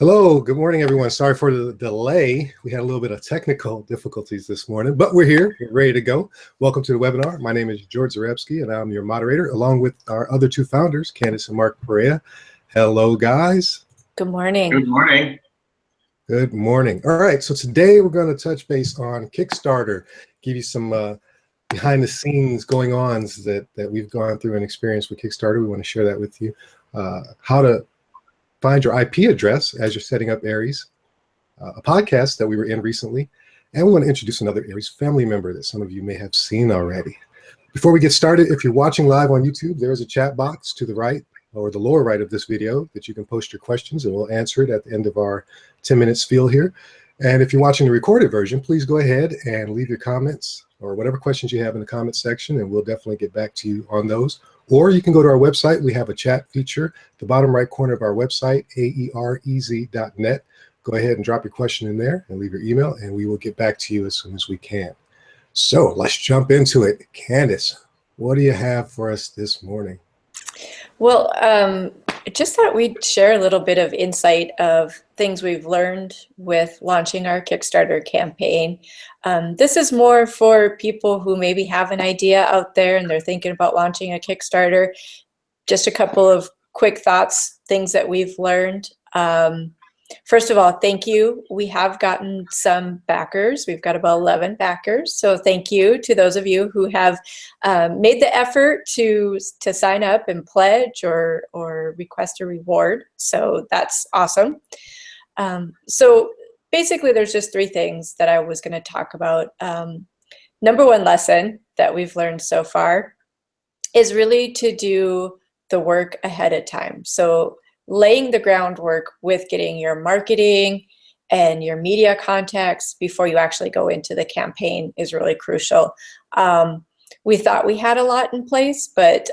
Hello, good morning, everyone. Sorry for the delay. We had a little bit of technical difficulties this morning, but we're here, we're ready to go. Welcome to the webinar. My name is George Zarepski, and I'm your moderator, along with our other two founders, Candace and Mark Perea. Hello, guys. Good morning. Good morning. Good morning. All right, so today we're going to touch base on Kickstarter, give you some behind the scenes going ons that we've gone through and experienced with Kickstarter. We want to share that with you. How to find your IP address as you're setting up Aerēz, a podcast that we were in recently, and we want to introduce another Aerēz family member that some of you may have seen already. Before we get started, if you're watching live on YouTube, there's a chat box to the right or the lower right of this video that you can post your questions, and we'll answer it at the end of our 10-minute spiel here. And if you're watching the recorded version, please go ahead and leave your comments or whatever questions you have in the comment section, and we'll definitely get back to you on those. Or you can go to our website. We have a chat feature, the bottom right corner of our website, aerez.net. Go ahead and drop your question in there and leave your email, and we will get back to you as soon as we can. So let's jump into it. Candace, what do you have for us this morning? Well, I just thought we'd share a little bit of insight of things we've learned with launching our Kickstarter campaign. This is more for people who maybe have an idea out there and they're thinking about launching a Kickstarter. Just a couple of quick thoughts, things that we've learned. First of all, thank you. We have gotten some backers. We've got about 11 backers. So thank you to those of you who have made the effort to sign up and pledge or request a reward. So that's awesome. So basically, there's just three things that I was going to talk about. Number one lesson that we've learned so far is really to do the work ahead of time. So laying the groundwork with getting your marketing and your media contacts before you actually go into the campaign is really crucial. We thought we had a lot in place, but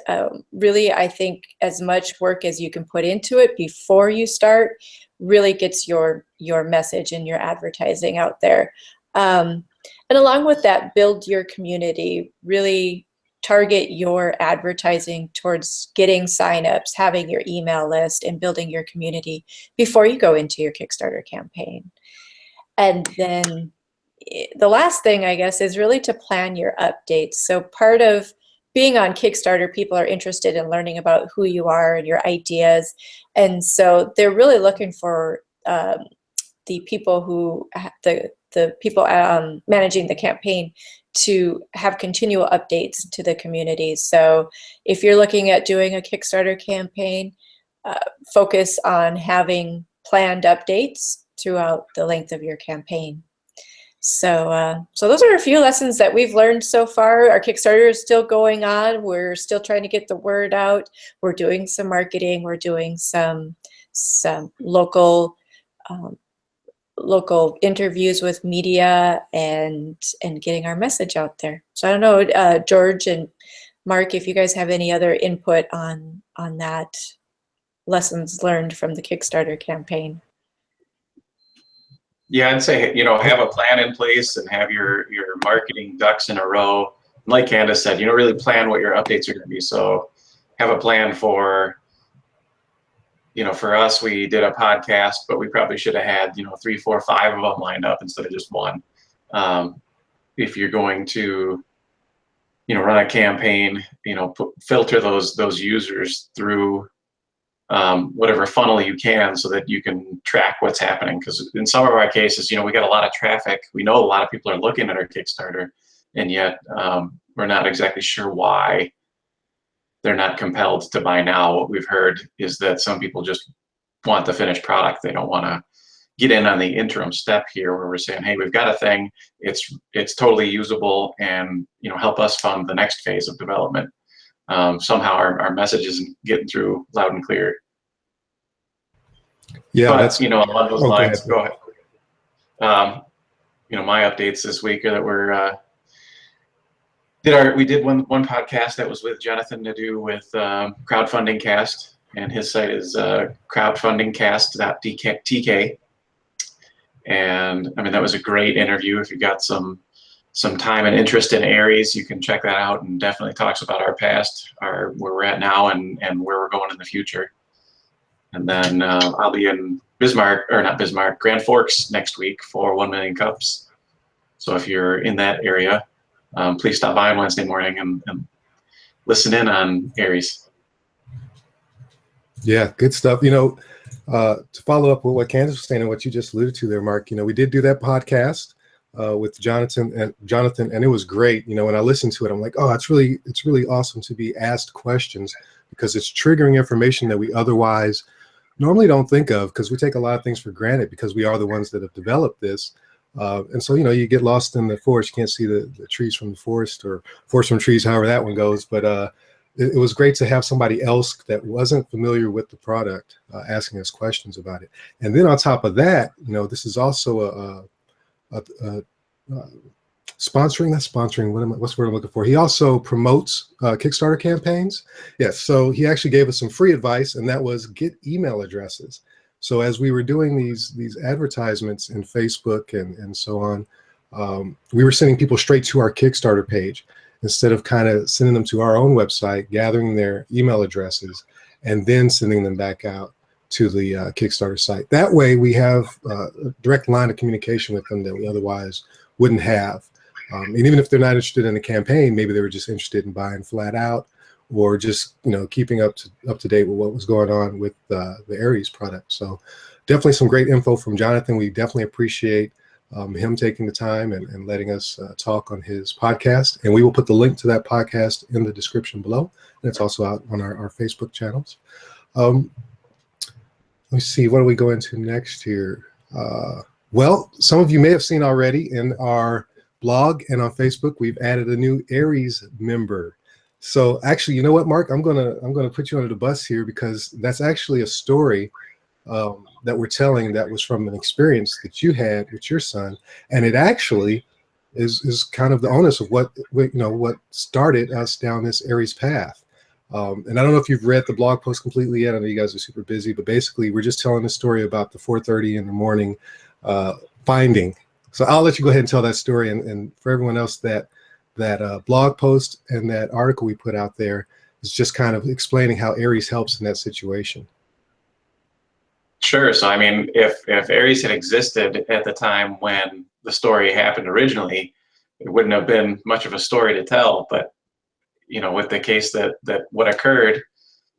really I think as much work as you can put into it before you start really gets your message and your advertising out there. And along with that, build your community, really target your advertising towards getting signups, having your email list, and building your community before you go into your Kickstarter campaign. And then the last thing, I guess, is really to plan your updates. So part of being on Kickstarter, people are interested in learning about who you are and your ideas. And so they're really looking for the people who, the people managing the campaign to have continual updates to the community. So if you're looking at doing a Kickstarter campaign, focus on having planned updates throughout the length of your campaign. So those are a few lessons that we've learned so far. Our Kickstarter is still going on. We're still trying to get the word out. We're doing some marketing. We're doing some local interviews with media and getting our message out there. So I don't know, George and Mark, if you guys have any other input on that, lessons learned from the Kickstarter campaign. Yeah, I'd say, have a plan in place and have your marketing ducks in a row. Like Candace said, really plan what your updates are going to be. So have a plan for, for us, we did a podcast, but we probably should have had, 3, 4, 5 of them lined up instead of just one. If you're going to, run a campaign, filter those users through whatever funnel you can so that you can track what's happening. Because in some of our cases, we got a lot of traffic. We know a lot of people are looking at our Kickstarter, and yet we're not exactly sure why they're not compelled to buy now. What we've heard is that some people just want the finished product. They don't want to get in on the interim step here where we're saying, hey, we've got a thing, it's totally usable, and help us fund the next phase of development. Somehow our message isn't getting through loud and clear. Yeah, but, that's along those lines, go ahead. My updates this week are that we did one podcast that was with Jonathan Nadeau with Crowdfunding Cast, and his site is crowdfundingcast.tk. And I mean, that was a great interview. If you've got some time and interest in Aerēz, you can check that out, and definitely talks about our past, where we're at now, and where we're going in the future. And then I'll be in Bismarck, or not Bismarck, Grand Forks next week for 1 million cups. So if you're in that area, please stop by on Wednesday morning and listen in on Aerēz. Yeah, good stuff. To follow up with what Candace was saying and what you just alluded to there, Mark, we did do that podcast with Jonathan, and it was great. When I listened to it, I'm like, oh, it's really awesome to be asked questions, because it's triggering information that we otherwise normally don't think of, because we take a lot of things for granted because we are the ones that have developed this. And so, you get lost in the forest. You can't see the trees from the forest, or forest from trees, however that one goes. But it was great to have somebody else that wasn't familiar with the product asking us questions about it. And then on top of that, this is also sponsoring, not sponsoring, what's the word I'm looking for? He also promotes Kickstarter campaigns. Yes, so he actually gave us some free advice, and that was get email addresses. So as we were doing these advertisements in Facebook and so on, we were sending people straight to our Kickstarter page instead of kind of sending them to our own website, gathering their email addresses, and then sending them back out to the Kickstarter site. That way we have a direct line of communication with them that we otherwise wouldn't have. And even if they're not interested in the campaign, maybe they were just interested in buying flat out, or just keeping up to date with what was going on with the Aerēz product. So definitely some great info from Jonathan. We definitely appreciate him taking the time and letting us talk on his podcast. And we will put the link to that podcast in the description below. And it's also out on our Facebook channels. Let me see, what do we go into next here? Well, some of you may have seen already in our blog and on Facebook, we've added a new Aerēz member. So actually, you know what, Mark, I'm gonna put you under the bus here, because that's actually a story that we're telling that was from an experience that you had with your son, and it actually is kind of the onus of what started us down this Aerēz path. And I don't know if you've read the blog post completely yet. I know you guys are super busy, but basically we're just telling a story about the 4:30 in the morning finding. So I'll let you go ahead and tell that story, and for everyone else, that blog post and that article we put out there is just kind of explaining how Aerēz helps in that situation. Sure. So, I mean, if Aerēz had existed at the time when the story happened originally, it wouldn't have been much of a story to tell. But, with the case that what occurred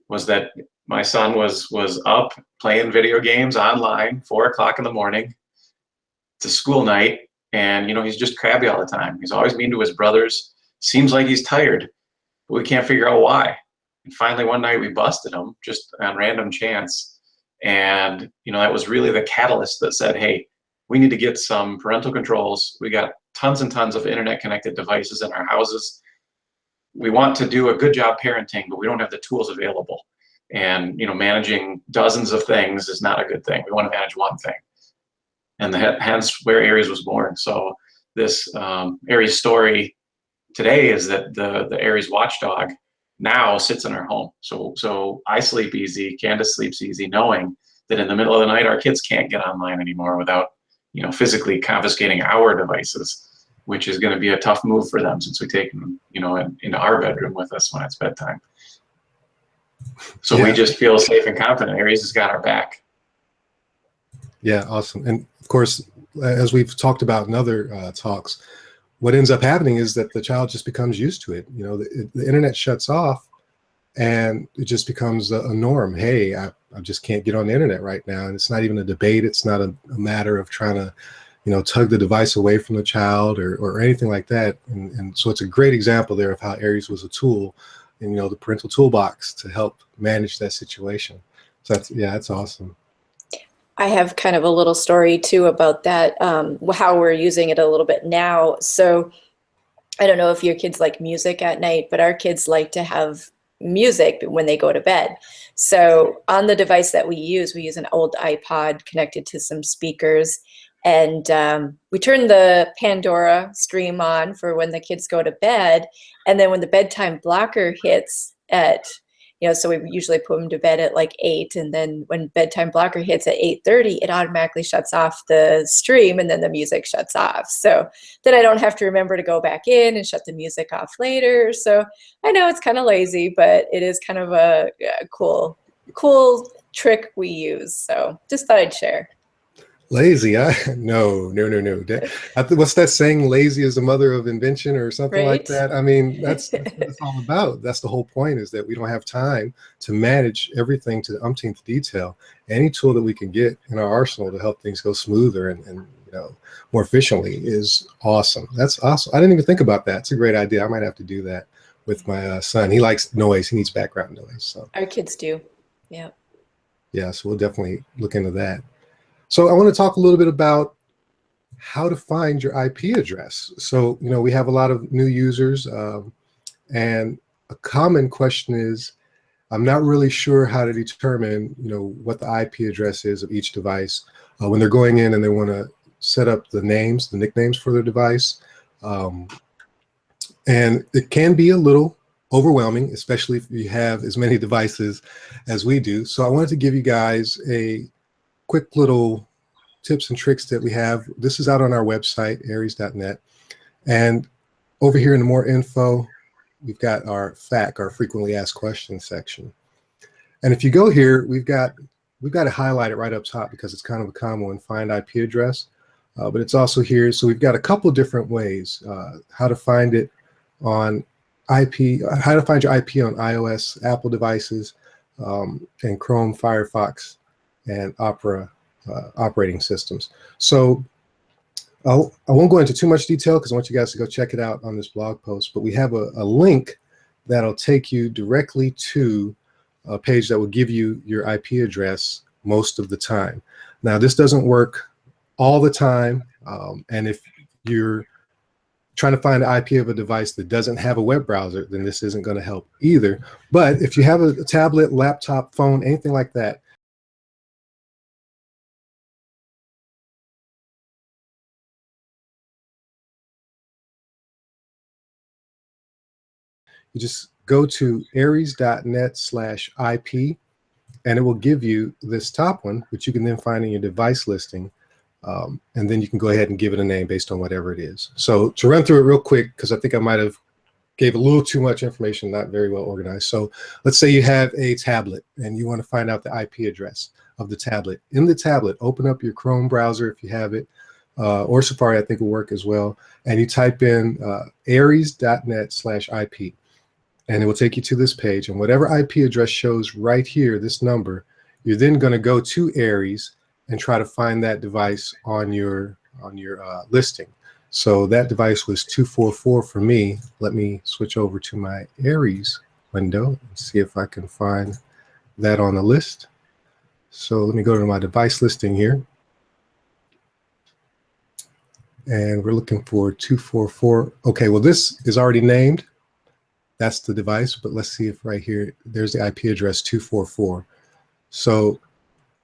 was that my son was up playing video games online, 4 o'clock in the morning. It's a school night. And, he's just crabby all the time. He's always mean to his brothers. Seems like he's tired, but we can't figure out why. And finally, one night we busted him just on random chance. And, that was really the catalyst that said, hey, we need to get some parental controls. We got tons and tons of internet connected devices in our houses. We want to do a good job parenting, but we don't have the tools available. And, managing dozens of things is not a good thing. We want to manage one thing. And hence where Aerēz was born. So this Aerēz story today is that the Aerēz watchdog now sits in our home. So I sleep easy, Candace sleeps easy, knowing that in the middle of the night our kids can't get online anymore without physically confiscating our devices, which is going to be a tough move for them since we take them into our bedroom with us when it's bedtime. So yeah. We just feel safe and confident. Aerēz has got our back. Yeah, awesome. And of course, as we've talked about in other talks, what ends up happening is that the child just becomes used to it. The internet shuts off and it just becomes a norm. Hey, I just can't get on the internet right now. And it's not even a debate. It's not a matter of trying to, tug the device away from the child or anything like that. And so it's a great example there of how Aerēz was a tool in, the parental toolbox to help manage that situation. So that's awesome. I have kind of a little story too about that, how we're using it a little bit now. So I don't know if your kids like music at night, but our kids like to have music when they go to bed. So on the device that we use an old iPod connected to some speakers, and we turn the Pandora stream on for when the kids go to bed. And then when the bedtime blocker hits at so we usually put them to bed at like 8, and then when bedtime blocker hits at 8:30, it automatically shuts off the stream, and then the music shuts off. So then I don't have to remember to go back in and shut the music off later. So I know it's kind of lazy, but it is kind of a cool trick we use. So just thought I'd share. Lazy? No. What's that saying? Lazy is the mother of invention, or something like Right? that. I mean, that's what it's all about. That's the whole point, is that we don't have time to manage everything to the umpteenth detail. Any tool that we can get in our arsenal to help things go smoother and more efficiently is awesome. That's awesome. I didn't even think about that. It's a great idea. I might have to do that with my son. He likes noise. He needs background noise. So Our kids do. Yeah. Yeah, so we'll definitely look into that. So I want to talk a little bit about how to find your IP address. So, we have a lot of new users, and a common question is, I'm not really sure how to determine, what the IP address is of each device when they're going in and they want to set up the nicknames for their device. And it can be a little overwhelming, especially if you have as many devices as we do. So I wanted to give you guys a quick little tips and tricks that we have. This is out on our website, aerēz.net. And over here in the more info, we've got our FAQ, our frequently asked questions section. And if you go here, we've got to highlight it right up top because it's kind of a common one, find IP address. But it's also here. So we've got a couple different ways how to find it on IP, how to find your IP on iOS, Apple devices, and Chrome, Firefox, and Opera operating systems. So I won't go into too much detail because I want you guys to go check it out on this blog post, but we have a link that'll take you directly to a page that will give you your IP address most of the time. Now, this doesn't work all the time, and if you're trying to find the IP of a device that doesn't have a web browser, then this isn't going to help either. But if you have a tablet, laptop, phone, anything like that, you just go to aerēz.net/IP, and it will give you this top one, which you can then find in your device listing. And then you can go ahead and give it a name based on whatever it is. So to run through it real quick, because I think I might have gave a little too much information, not very well organized. So let's say you have a tablet and you want to find out the IP address of the tablet. In the tablet, open up your Chrome browser if you have it, or Safari I think will work as well. And you type in aerēz.net/IP. And it will take you to this page. And whatever IP address shows right here, this number, you're then going to go to Aerēz and try to find that device on your listing. So that device was 244 for me. Let me switch over to my Aerēz window and see if I can find that on the list. So let me go to my device listing here. And we're looking for 244. Okay, well, this is already named. That's the device, but let's see if right here, there's the IP address 244. So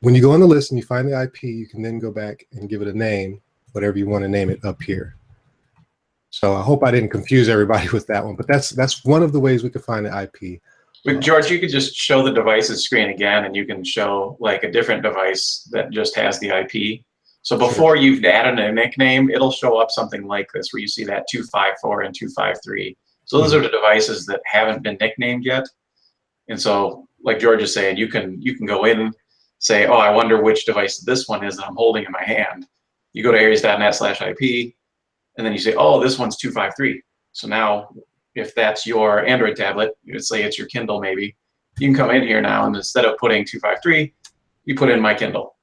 when you go on the list and you find the IP, you can then go back and give it a name, whatever you want to name it up here. So I hope I didn't confuse everybody with that one, but that's one of the ways we could find the IP. But George, you could just show the devices screen again, and you can show like a different device that just has the IP. So before you've added a nickname, it'll show up something like this, where you see that 254 and 253. So those are the devices that haven't been nicknamed yet. And so, like George is saying, you can go in and say, oh, I wonder which device this one is that I'm holding in my hand. You go to aerēz.net/IP, and then you say, oh, this one's 253. So now, if that's your Android tablet, let's say it's your Kindle maybe, you can come in here now, and instead of putting 253, you put in my Kindle.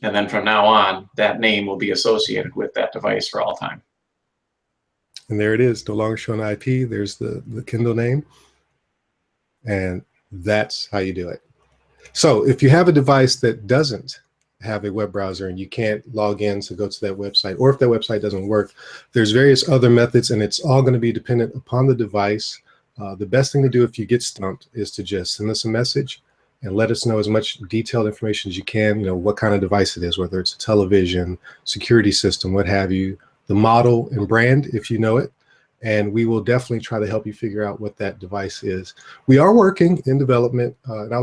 And then from now on, that name will be associated with that device for all time. And there it is, no longer showing IP. There's the Kindle name. And that's how you do it. So if you have a device that doesn't have a web browser and you can't log in to go to that website, or if that website doesn't work, there's various other methods, and it's all going to be dependent upon the device. The best thing to do if you get stumped is to just send us a message and let us know as much detailed information as you can, what kind of device it is, whether it's a television, security system, what have you, the model and brand, if you know it, and we will definitely try to help you figure out what that device is. We are working in development, and I'll let